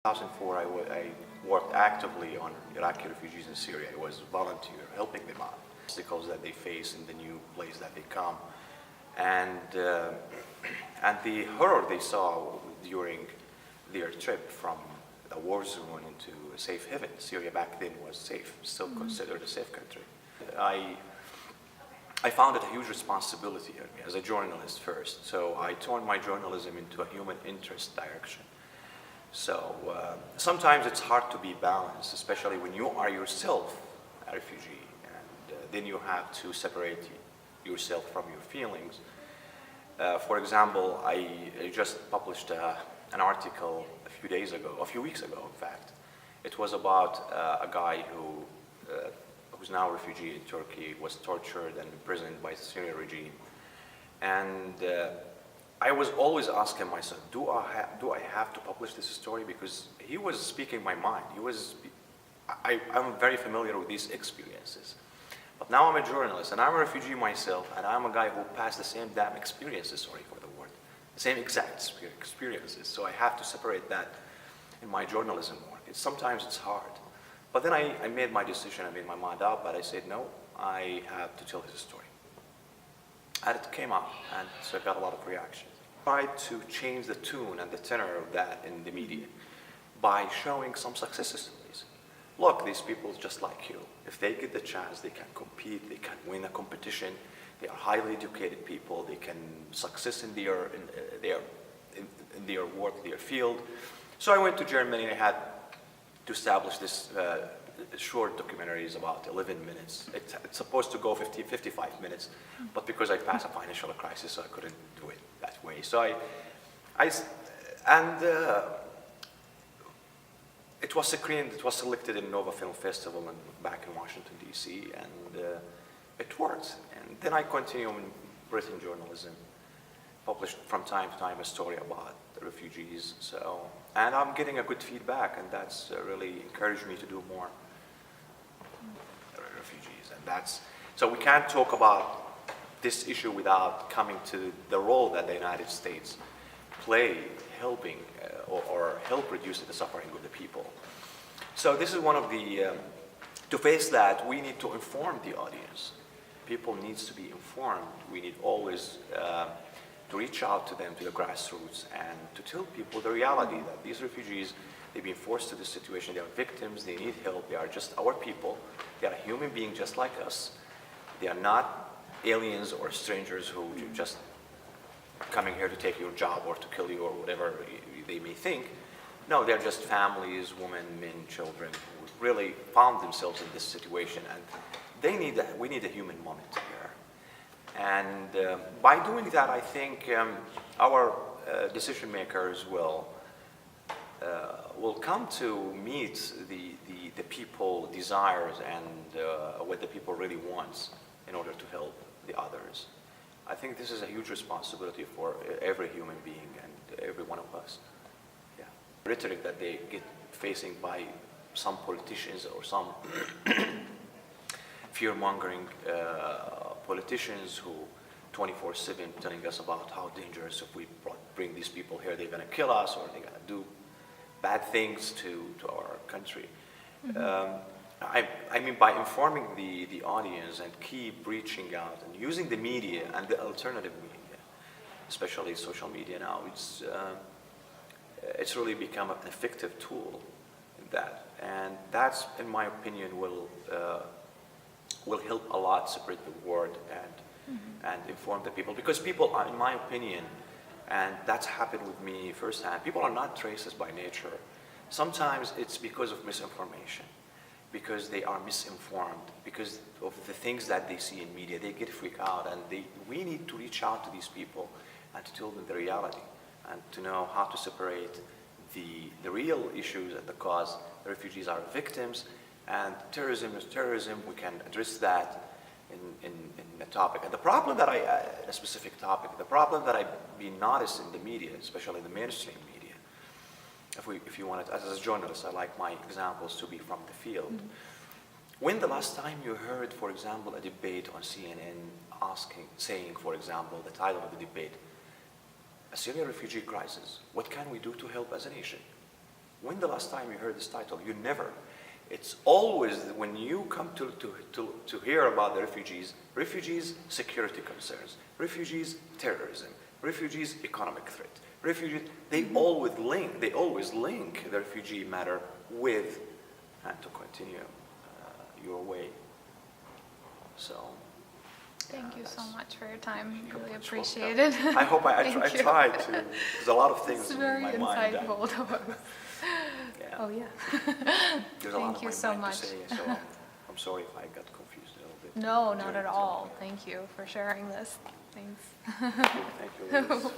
2004, I worked actively on Iraqi refugees in Syria. I was a volunteer helping them out. Obstacles that they face in the new place that they come, and the horror they saw during their trip from a war zone into a safe haven. Syria back then was safe, still considered a safe country. I found it a huge responsibility as a journalist first. So I turned my journalism into a human interest direction. So sometimes it's hard to be balanced, especially when you are yourself a refugee, and then you have to separate yourself from your feelings. For example, I just published an article a few weeks ago, in fact. It was about a guy who's now a refugee in Turkey, was tortured and imprisoned by the Syrian regime. And I was always asking myself, do I have to publish this story? Because he was speaking my mind. I'm very familiar with these experiences. But now I'm a journalist, and I'm a refugee myself, and I'm a guy who passed the same damn experiences, sorry for the word, the same exact experiences. So I have to separate that in my journalism work. Sometimes it's hard. But then I made my decision, I made my mind up, but I said, no, I have to tell his story. And it came out, and so I got a lot of reactions. I tried to change the tune and the tenor of that in the media by showing some success stories. Look, these people just like you. If they get the chance, they can compete, they can win a competition. They are highly educated people. They can success in their work, their field. So I went to Germany and I had to establish this short documentaries about 11 minutes. It's supposed to go 55 minutes, but because I passed a financial crisis, so I couldn't do it that way. So it was screened, it was selected in Nova Film Festival back in Washington, D.C., and it worked. And then I continued in Britain journalism, published from time to time a story about the refugees. And I'm getting a good feedback, and that's really encouraged me to do more refugees. And so we can't talk about this issue without coming to the role that the United States play helping or help reduce the suffering of the people. So this is one of the, to face that, we need to inform the audience. People needs to be informed. We need always to reach out to them, to the grassroots, and to tell people the reality that these refugees, they've been forced to this situation, they are victims, they need help, they are just our people, they are human beings just like us. They are not aliens or strangers who just coming here to take your job or to kill you or whatever they may think. No, they're just families, women, men, children, who really found themselves in this situation, and we need a human moment here. And by doing that, I think our decision makers will come to meet the people desires and what the people really wants in order to help the others. I think this is a huge responsibility for every human being and every one of us. Yeah. Rhetoric that they get facing by some politicians or some fear-mongering politicians who 24/7 telling us about how dangerous if we bring these people here, they're going to kill us or they're going to do bad things to our country. I mean, by informing the audience and keep reaching out and using the media and the alternative media, especially social media now, it's really become an effective tool in that. And that's, in my opinion, will help a lot spread the word and inform the people. Because people are, in my opinion, and that's happened with me firsthand, people are not racist by nature. Sometimes it's because of misinformation, because they are misinformed, because of the things that they see in media. They get freaked out, and we need to reach out to these people and to tell them the reality and to know how to separate the real issues and the cause. The refugees are victims, and terrorism is terrorism. We can address that in the topic. And the problem that a specific topic, the problem that I've been noticed in the media, especially the mainstream media, if you want it, as a journalist, I like my examples to be from the field. When the last time you heard, for example, a debate on CNN saying, for example, the title of the debate, a Syrian refugee crisis, what can we do to help as a nation? When the last time you heard this title? You never. It's always when you come to hear about the refugees, security concerns, refugees, terrorism, refugees, economic threat, refugees, they always link the refugee matter with, and to continue your way. So. Thank you so much for your time. You're Really much appreciate welcome. it. I hope I Thank you. tried to. There's a lot of things It's in very my mind. insightful to us. Yeah. Oh, yeah. There's a lot Thank on you my so mind much. to say, so I'm sorry if I got confused a little bit. No, not during at the all. talk. Thank you for sharing this. Thanks. Thank you. Thank you.